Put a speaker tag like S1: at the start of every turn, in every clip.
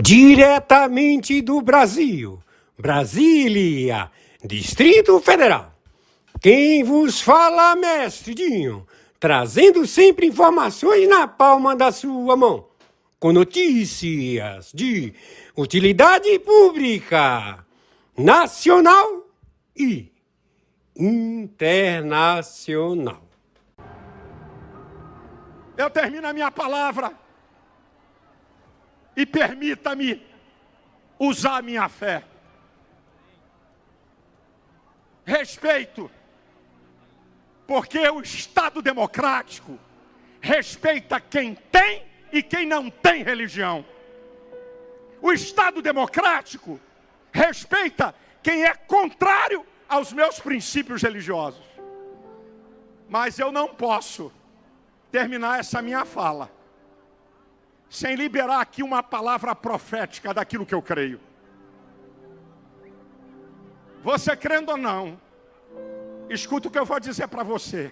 S1: Diretamente do Brasil, Brasília, Distrito Federal. Quem vos fala, mestre Dinho, trazendo sempre informações na palma da sua mão, com notícias de utilidade pública, nacional e internacional.
S2: Eu termino a minha palavra e permita-me usar a minha fé. Respeito, porque o Estado democrático respeita quem tem e quem não tem religião. O Estado democrático respeita quem é contrário aos meus princípios religiosos. Mas eu não posso terminar essa minha fala sem liberar aqui uma palavra profética daquilo que eu creio. Você crendo ou não, escuta o que eu vou dizer para você.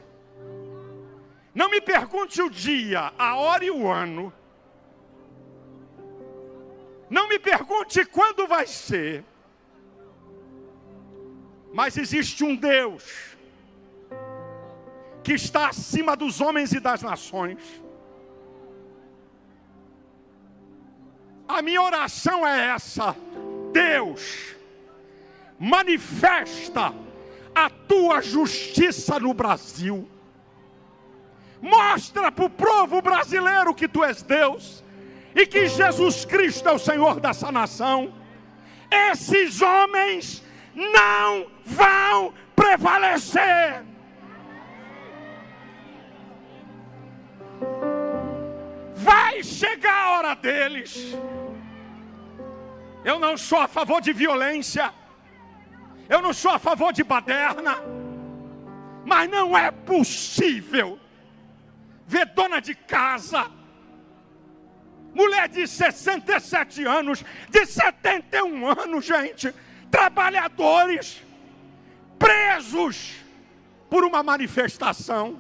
S2: Não me pergunte o dia, a hora e o ano. Não me pergunte quando vai ser. Mas existe um Deus que está acima dos homens e das nações. A minha oração é essa: Deus, manifesta a tua justiça no Brasil. Mostra para o povo brasileiro que tu és Deus e que Jesus Cristo é o Senhor dessa nação. Esses homens não vão prevalecer. Vai chegar a hora deles. Eu não sou a favor de violência. Eu não sou a favor de baderna. Mas não é possível ver dona de casa, mulher de 67 anos, de 71 anos, gente, trabalhadores, presos por uma manifestação.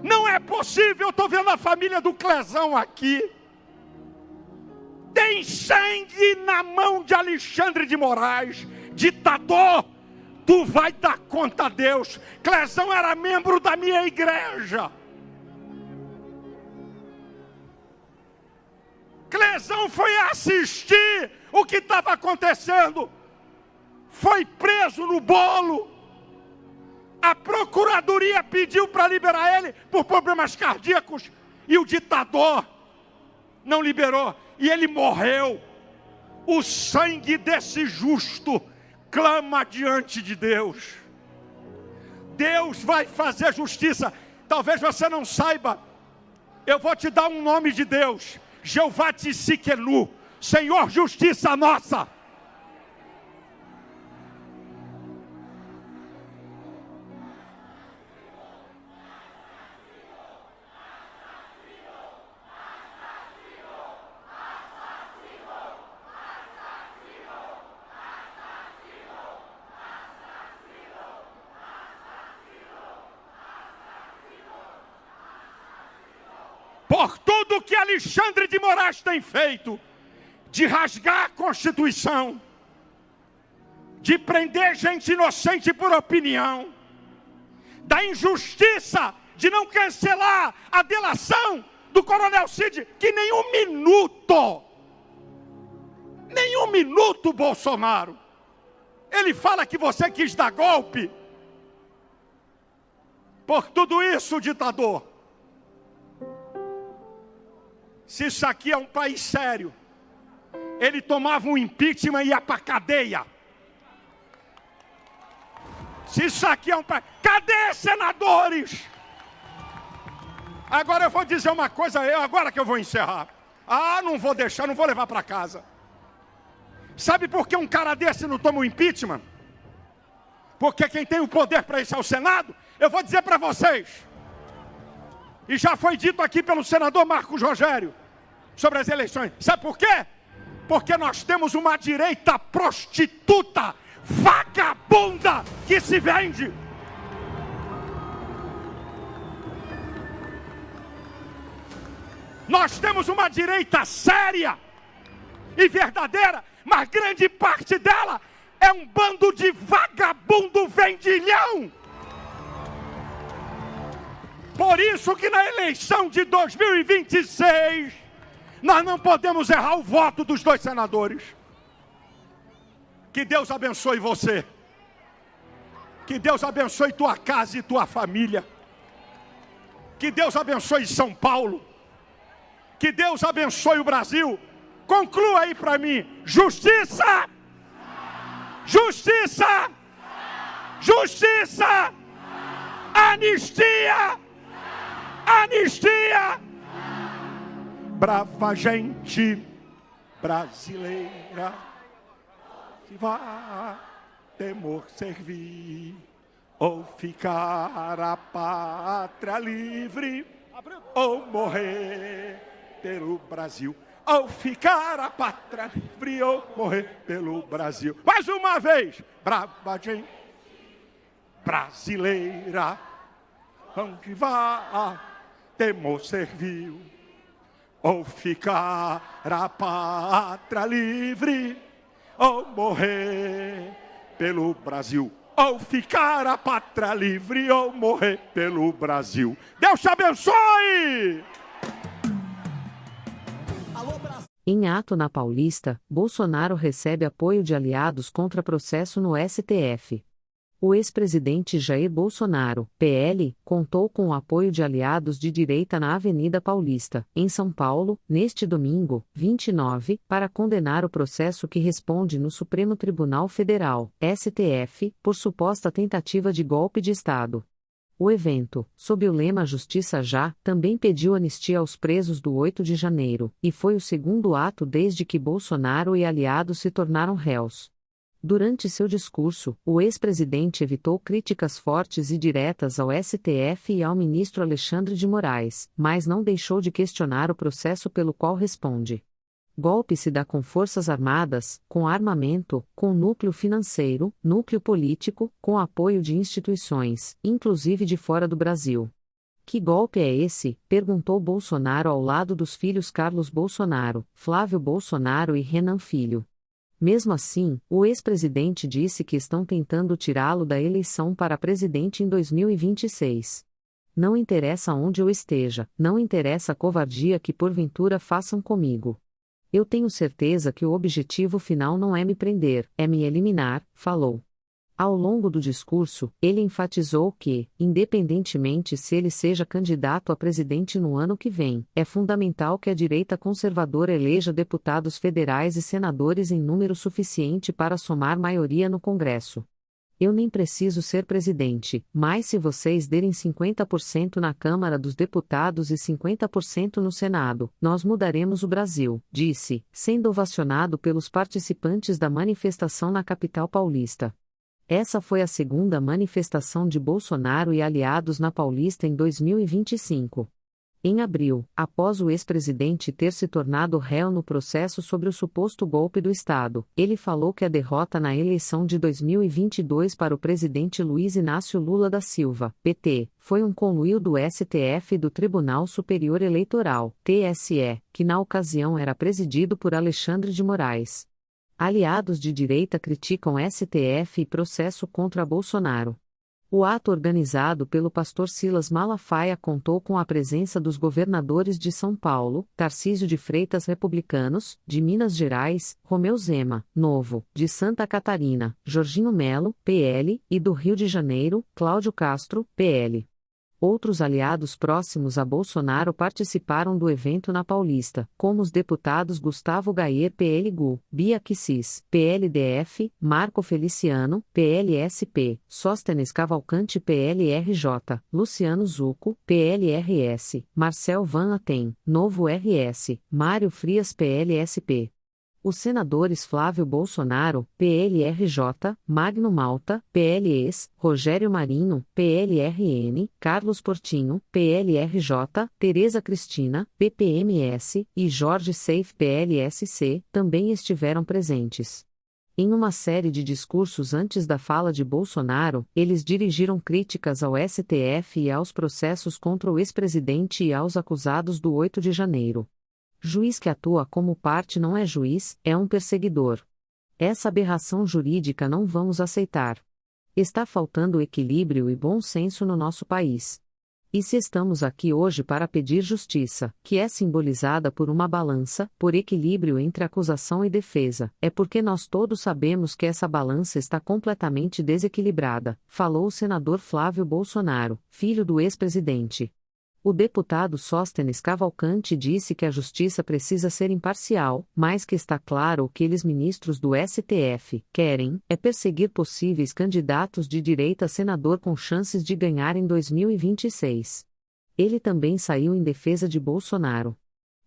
S2: Não é possível. Eu estou vendo a família do Clezão aqui. Tem sangue na mão de Alexandre de Moraes, ditador. Tu vai dar conta a Deus. Clezão era membro da minha igreja. Clezão foi assistir o que estava acontecendo. Foi preso no bolo. A procuradoria pediu para liberar ele por problemas cardíacos. E o ditador não liberou. E ele morreu. O sangue desse justo clama diante de Deus. Deus vai fazer justiça. Talvez você não saiba. Eu vou te dar um nome de Deus. Jeová Tsidkenu, Senhor Justiça Nossa. Por tudo que Alexandre de Moraes tem feito, de rasgar a Constituição, de prender gente inocente por opinião, da injustiça de não cancelar a delação do Coronel Cid, que nem um minuto, Bolsonaro. Ele fala que você quis dar golpe. Por tudo isso, ditador, se isso aqui é um país sério, ele tomava um impeachment e ia para a cadeia. Se isso aqui é um país... Cadê senadores? Agora eu vou dizer uma coisa, agora que eu vou encerrar. Não vou deixar, não vou levar para casa. Sabe por que um cara desse não toma um impeachment? Porque quem tem o poder para isso é o Senado. Eu vou dizer para vocês. E já foi dito aqui pelo senador Marcos Rogério sobre as eleições. Sabe por quê? Porque nós temos uma direita prostituta, vagabunda, que se vende. Nós temos uma direita séria, e verdadeira, mas grande parte dela é um bando de vagabundo vendilhão. Por isso que na eleição de 2026, nós não podemos errar o voto dos 2 senadores. Que Deus abençoe você. Que Deus abençoe tua casa e tua família. Que Deus abençoe São Paulo. Que Deus abençoe o Brasil. Conclua aí para mim. Justiça! Justiça! Justiça! Anistia! Anistia! Brava gente brasileira, que vai temor servir ou ficar a pátria livre ou morrer pelo Brasil. Ou ficar a pátria livre ou morrer pelo Brasil. Mais uma vez, brava gente brasileira, onde vai temor serviu ou ficar a pátria livre ou morrer pelo Brasil. Ou ficar a pátria livre ou morrer pelo Brasil. Deus te abençoe!
S3: Em ato na Paulista, Bolsonaro recebe apoio de aliados contra processo no STF. O ex-presidente Jair Bolsonaro, PL, contou com o apoio de aliados de direita na Avenida Paulista, em São Paulo, neste domingo, 29, para condenar o processo que responde no Supremo Tribunal Federal, STF, por suposta tentativa de golpe de Estado. O evento, sob o lema Justiça Já, também pediu anistia aos presos do 8 de janeiro, e foi o segundo ato desde que Bolsonaro e aliados se tornaram réus. Durante seu discurso, o ex-presidente evitou críticas fortes e diretas ao STF e ao ministro Alexandre de Moraes, mas não deixou de questionar o processo pelo qual responde. Golpe se dá com forças armadas, com armamento, com núcleo financeiro, núcleo político, com apoio de instituições, inclusive de fora do Brasil. Que golpe é esse? Perguntou Bolsonaro ao lado dos filhos Carlos Bolsonaro, Flávio Bolsonaro e Renan Filho. Mesmo assim, o ex-presidente disse que estão tentando tirá-lo da eleição para presidente em 2026. Não interessa onde eu esteja, não interessa a covardia que porventura façam comigo. Eu tenho certeza que o objetivo final não é me prender, é me eliminar, falou. Ao longo do discurso, ele enfatizou que, independentemente se ele seja candidato a presidente no ano que vem, é fundamental que a direita conservadora eleja deputados federais e senadores em número suficiente para somar maioria no Congresso. Eu nem preciso ser presidente, mas se vocês derem 50% na Câmara dos Deputados e 50% no Senado, nós mudaremos o Brasil, disse, sendo ovacionado pelos participantes da manifestação na capital paulista. Essa foi a segunda manifestação de Bolsonaro e aliados na Paulista em 2025. Em abril, após o ex-presidente ter se tornado réu no processo sobre o suposto golpe do Estado, ele falou que a derrota na eleição de 2022 para o presidente Luiz Inácio Lula da Silva, PT, foi um conluio do STF e do Tribunal Superior Eleitoral, TSE, que na ocasião era presidido por Alexandre de Moraes. Aliados de direita criticam STF e processo contra Bolsonaro. O ato organizado pelo pastor Silas Malafaia contou com a presença dos governadores de São Paulo, Tarcísio de Freitas republicanos, de Minas Gerais, Romeu Zema, Novo, de Santa Catarina, Jorginho Melo, PL, e do Rio de Janeiro, Cláudio Castro, PL. Outros aliados próximos a Bolsonaro participaram do evento na Paulista, como os deputados Gustavo Gayer PL-GU, Bia Kicis, PLDF, Marco Feliciano, PLSP, Sóstenes Cavalcante PLRJ, Luciano Zucco, PLRS, Marcel Van Aten, Novo RS, Mário Frias PLSP. Os senadores Flávio Bolsonaro, PLRJ, Magno Malta, PLES, Rogério Marinho, PLRN, Carlos Portinho, PLRJ, Tereza Cristina, PPMS, e Jorge Seif PLSC, também estiveram presentes. Em uma série de discursos antes da fala de Bolsonaro, eles dirigiram críticas ao STF e aos processos contra o ex-presidente e aos acusados do 8 de janeiro. Juiz que atua como parte não é juiz, é um perseguidor. Essa aberração jurídica não vamos aceitar. Está faltando equilíbrio e bom senso no nosso país. E se estamos aqui hoje para pedir justiça, que é simbolizada por uma balança, por equilíbrio entre acusação e defesa, é porque nós todos sabemos que essa balança está completamente desequilibrada, falou o senador Flávio Bolsonaro, filho do ex-presidente. O deputado Sóstenes Cavalcante disse que a justiça precisa ser imparcial, mas que está claro que eles ministros do STF querem é perseguir possíveis candidatos de direita a senador com chances de ganhar em 2026. Ele também saiu em defesa de Bolsonaro.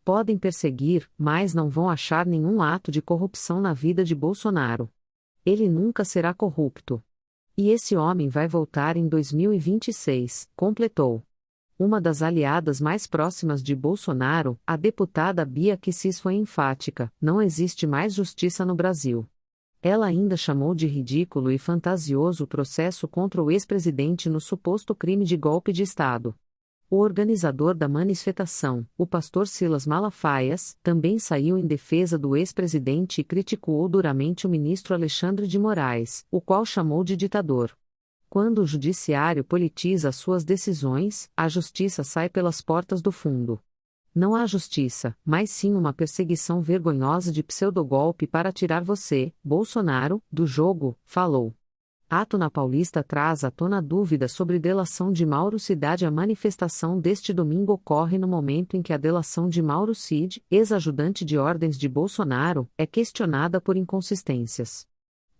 S3: Podem perseguir, mas não vão achar nenhum ato de corrupção na vida de Bolsonaro. Ele nunca será corrupto. E esse homem vai voltar em 2026, completou. Uma das aliadas mais próximas de Bolsonaro, a deputada Bia Kicis, foi enfática: não existe mais justiça no Brasil. Ela ainda chamou de ridículo e fantasioso o processo contra o ex-presidente no suposto crime de golpe de Estado. O organizador da manifestação, o pastor Silas Malafaias, também saiu em defesa do ex-presidente e criticou duramente o ministro Alexandre de Moraes, o qual chamou de ditador. Quando o judiciário politiza suas decisões, a justiça sai pelas portas do fundo. Não há justiça, mas sim uma perseguição vergonhosa de pseudogolpe para tirar você, Bolsonaro, do jogo, falou. Ato na Paulista traz à tona dúvida sobre delação de Mauro Cid. A manifestação deste domingo ocorre no momento em que a delação de Mauro Cid, ex-ajudante de ordens de Bolsonaro, é questionada por inconsistências.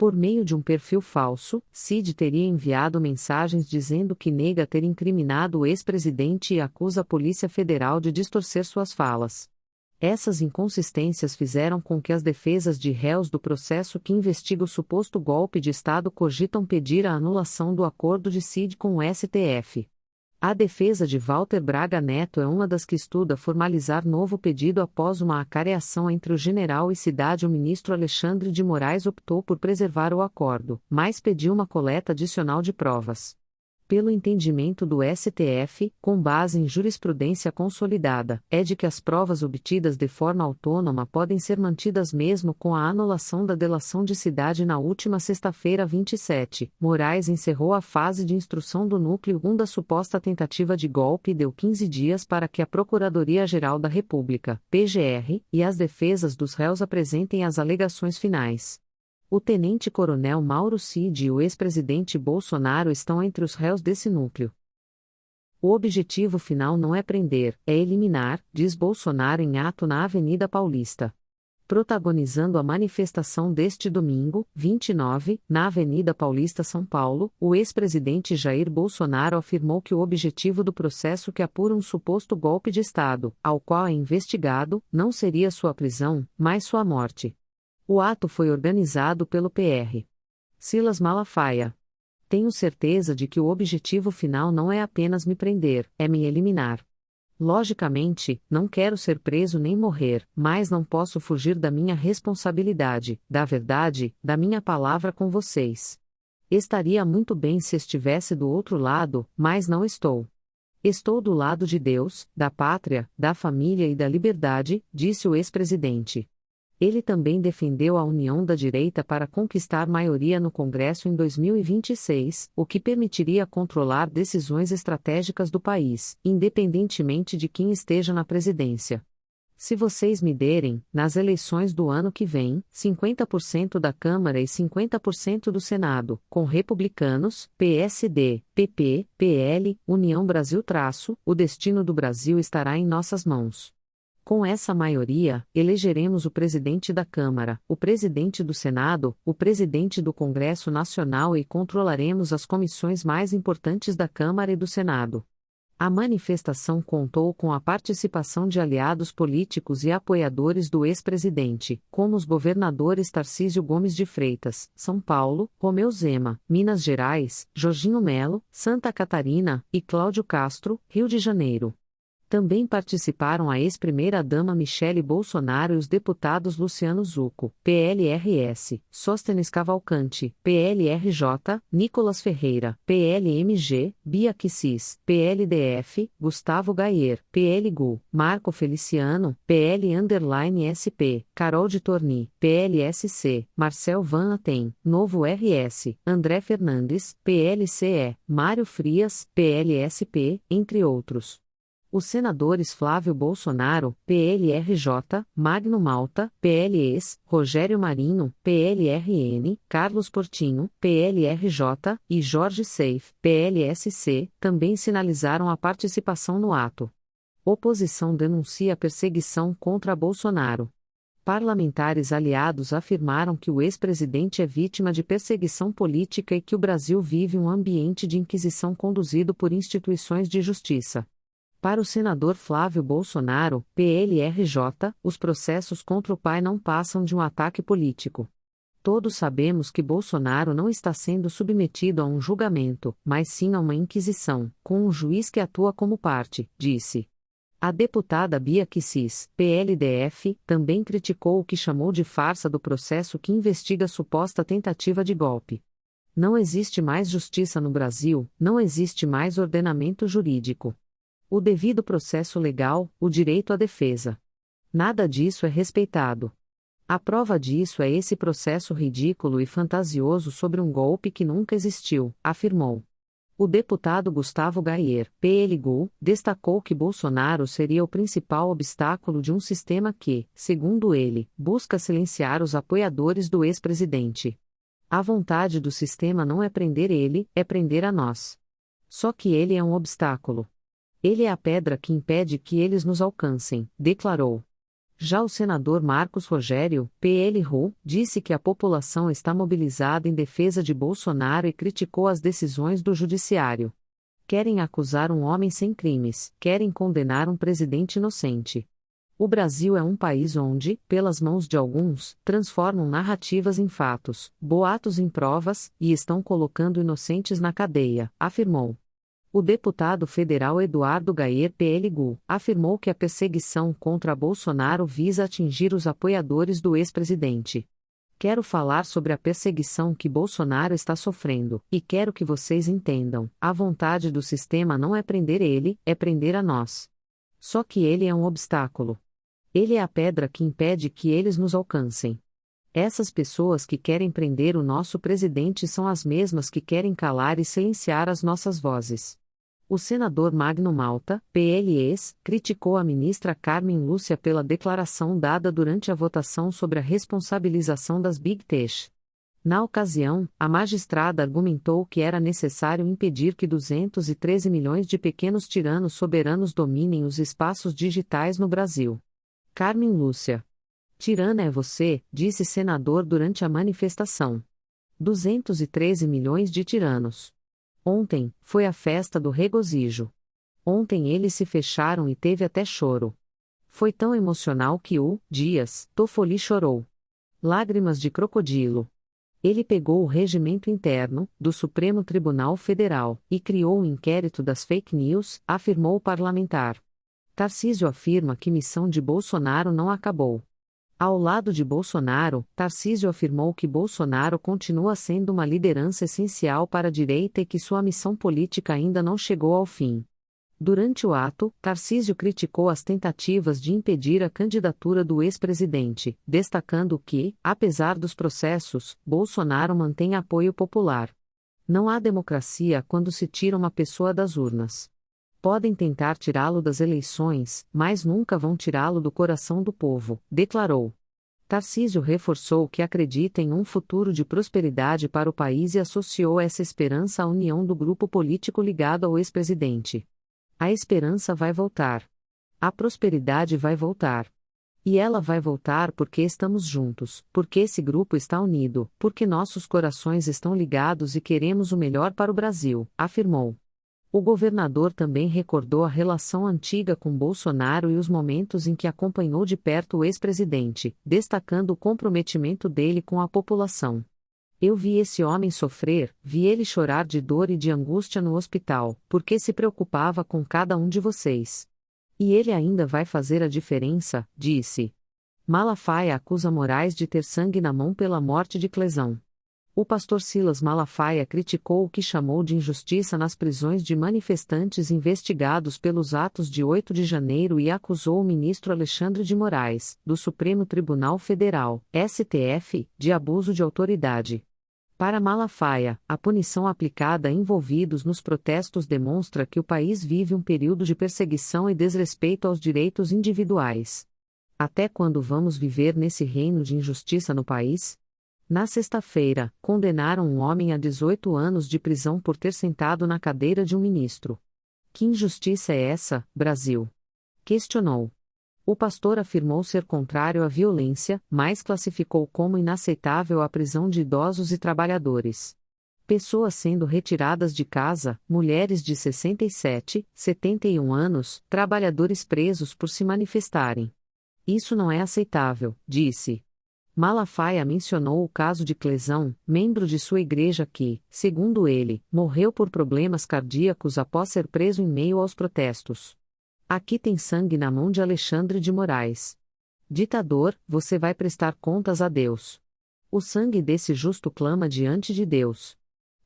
S3: Por meio de um perfil falso, Cid teria enviado mensagens dizendo que nega ter incriminado o ex-presidente e acusa a Polícia Federal de distorcer suas falas. Essas inconsistências fizeram com que as defesas de réus do processo que investiga o suposto golpe de Estado cogitam pedir a anulação do acordo de Cid com o STF. A defesa de Walter Braga Neto é uma das que estuda formalizar novo pedido após uma acareação entre o general e Cid. O ministro Alexandre de Moraes optou por preservar o acordo, mas pediu uma coleta adicional de provas. Pelo entendimento do STF, com base em jurisprudência consolidada, é de que as provas obtidas de forma autônoma podem ser mantidas mesmo com a anulação da delação de Cid. Na última sexta-feira 27, Moraes encerrou a fase de instrução do núcleo 1 da suposta tentativa de golpe e deu 15 dias para que a Procuradoria-Geral da República, PGR, e as defesas dos réus apresentem as alegações finais. O tenente-coronel Mauro Cid e o ex-presidente Bolsonaro estão entre os réus desse núcleo. O objetivo final não é prender, é eliminar, diz Bolsonaro em ato na Avenida Paulista. Protagonizando a manifestação deste domingo, 29, na Avenida Paulista, São Paulo, o ex-presidente Jair Bolsonaro afirmou que o objetivo do processo que apura um suposto golpe de Estado, ao qual é investigado, não seria sua prisão, mas sua morte. O ato foi organizado pelo PR. Silas Malafaia. Tenho certeza de que o objetivo final não é apenas me prender, é me eliminar. Logicamente, não quero ser preso nem morrer, mas não posso fugir da minha responsabilidade, da verdade, da minha palavra com vocês. Estaria muito bem se estivesse do outro lado, mas não estou. Estou do lado de Deus, da pátria, da família e da liberdade, disse o ex-presidente. Ele também defendeu a união da direita para conquistar maioria no Congresso em 2026, o que permitiria controlar decisões estratégicas do país, independentemente de quem esteja na presidência. Se vocês me derem, nas eleições do ano que vem, 50% da Câmara e 50% do Senado, com republicanos, PSD, PP, PL, União Brasil-, o destino do Brasil estará em nossas mãos. Com essa maioria, elegeremos o presidente da Câmara, o presidente do Senado, o presidente do Congresso Nacional e controlaremos as comissões mais importantes da Câmara e do Senado. A manifestação contou com a participação de aliados políticos e apoiadores do ex-presidente, como os governadores Tarcísio Gomes de Freitas, São Paulo, Romeu Zema, Minas Gerais, Jorginho Melo, Santa Catarina, e Cláudio Castro, Rio de Janeiro. Também participaram a ex-primeira-dama Michele Bolsonaro e os deputados Luciano Zucco, PLRS, Sóstenes Cavalcante, PLRJ, Nicolas Ferreira, PLMG, Bia Kicis, PLDF, Gustavo Gayer, PLGU, Marco Feliciano, PL_SP, Carol de Torni, PLSC, Marcel Van Aten, Novo RS, André Fernandes, PLCE, Mário Frias, PLSP, entre outros. Os senadores Flávio Bolsonaro, PLRJ, Magno Malta, PLES, Rogério Marinho, PLRN, Carlos Portinho, PLRJ, e Jorge Seif, PLSC, também sinalizaram a participação no ato. Oposição denuncia perseguição contra Bolsonaro. Parlamentares aliados afirmaram que o ex-presidente é vítima de perseguição política e que o Brasil vive um ambiente de inquisição conduzido por instituições de justiça. Para o senador Flávio Bolsonaro, PLRJ, os processos contra o pai não passam de um ataque político. Todos sabemos que Bolsonaro não está sendo submetido a um julgamento, mas sim a uma inquisição, com um juiz que atua como parte, disse. A deputada Bia Kicis, PLDF, também criticou o que chamou de farsa do processo que investiga suposta tentativa de golpe. Não existe mais justiça no Brasil, não existe mais ordenamento jurídico. O devido processo legal, o direito à defesa. Nada disso é respeitado. A prova disso é esse processo ridículo e fantasioso sobre um golpe que nunca existiu, afirmou. O deputado Gustavo Gayer, PLGU, destacou que Bolsonaro seria o principal obstáculo de um sistema que, segundo ele, busca silenciar os apoiadores do ex-presidente. A vontade do sistema não é prender ele, é prender a nós. Só que ele é um obstáculo. Ele é a pedra que impede que eles nos alcancem, declarou. Já o senador Marcos Rogério, PLRU, disse que a população está mobilizada em defesa de Bolsonaro e criticou as decisões do judiciário. Querem acusar um homem sem crimes, querem condenar um presidente inocente. O Brasil é um país onde, pelas mãos de alguns, transformam narrativas em fatos, boatos em provas, e estão colocando inocentes na cadeia, afirmou. O deputado federal Eduardo Gayer PLGU afirmou que a perseguição contra Bolsonaro visa atingir os apoiadores do ex-presidente. Quero falar sobre a perseguição que Bolsonaro está sofrendo, e quero que vocês entendam, a vontade do sistema não é prender ele, é prender a nós. Só que ele é um obstáculo. Ele é a pedra que impede que eles nos alcancem. Essas pessoas que querem prender o nosso presidente são as mesmas que querem calar e silenciar as nossas vozes. O senador Magno Malta, PLES, criticou a ministra Carmen Lúcia pela declaração dada durante a votação sobre a responsabilização das Big Tech. Na ocasião, a magistrada argumentou que era necessário impedir que 213 milhões de pequenos tiranos soberanos dominem os espaços digitais no Brasil. Carmen Lúcia. Tirana é você, disse senador durante a manifestação. 213 milhões de tiranos. Ontem, foi a festa do regozijo. Ontem eles se fecharam e teve até choro. Foi tão emocional que o Dias Toffoli chorou. Lágrimas de crocodilo. Ele pegou o regimento interno, do Supremo Tribunal Federal, e criou um inquérito das fake news, afirmou o parlamentar. Tarcísio afirma que missão de Bolsonaro não acabou. Ao lado de Bolsonaro, Tarcísio afirmou que Bolsonaro continua sendo uma liderança essencial para a direita e que sua missão política ainda não chegou ao fim. Durante o ato, Tarcísio criticou as tentativas de impedir a candidatura do ex-presidente, destacando que, apesar dos processos, Bolsonaro mantém apoio popular. Não há democracia quando se tira uma pessoa das urnas. Podem tentar tirá-lo das eleições, mas nunca vão tirá-lo do coração do povo, declarou. Tarcísio reforçou que acredita em um futuro de prosperidade para o país e associou essa esperança à união do grupo político ligado ao ex-presidente. A esperança vai voltar. A prosperidade vai voltar. E ela vai voltar porque estamos juntos, porque esse grupo está unido, porque nossos corações estão ligados e queremos o melhor para o Brasil, afirmou. O governador também recordou a relação antiga com Bolsonaro e os momentos em que acompanhou de perto o ex-presidente, destacando o comprometimento dele com a população. Eu vi esse homem sofrer, vi ele chorar de dor e de angústia no hospital, porque se preocupava com cada um de vocês. E ele ainda vai fazer a diferença, disse. Malafaia acusa Moraes de ter sangue na mão pela morte de Clesão. O pastor Silas Malafaia criticou o que chamou de injustiça nas prisões de manifestantes investigados pelos atos de 8 de janeiro e acusou o ministro Alexandre de Moraes, do Supremo Tribunal Federal, STF, de abuso de autoridade. Para Malafaia, a punição aplicada a envolvidos nos protestos demonstra que o país vive um período de perseguição e desrespeito aos direitos individuais. Até quando vamos viver nesse reino de injustiça no país? Na sexta-feira, condenaram um homem a 18 anos de prisão por ter sentado na cadeira de um ministro. Que injustiça é essa, Brasil? Questionou. O pastor afirmou ser contrário à violência, mas classificou como inaceitável a prisão de idosos e trabalhadores. Pessoas sendo retiradas de casa, mulheres de 67, 71 anos, trabalhadores presos por se manifestarem. Isso não é aceitável, disse. Malafaia mencionou o caso de Clesão, membro de sua igreja que, segundo ele, morreu por problemas cardíacos após ser preso em meio aos protestos. Aqui tem sangue na mão de Alexandre de Moraes. Ditador, você vai prestar contas a Deus. O sangue desse justo clama diante de Deus.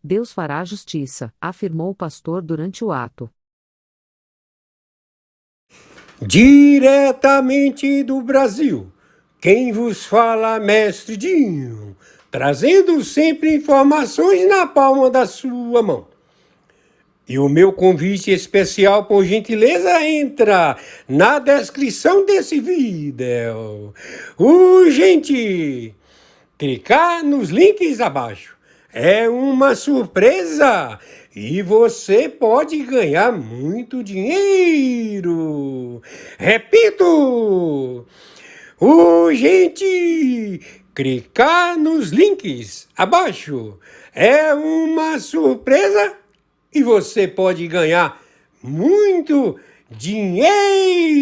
S3: Deus fará justiça, afirmou o pastor durante o ato.
S1: Diretamente do Brasil, quem vos fala, Mestre Dinho, trazendo sempre informações na palma da sua mão. E o meu convite especial, por gentileza, entra na descrição desse vídeo. Urgente! Clicar nos links abaixo. É uma surpresa e você pode ganhar muito dinheiro. Repito! Urgente! Clicar nos links abaixo. É uma surpresa e você pode ganhar muito dinheiro.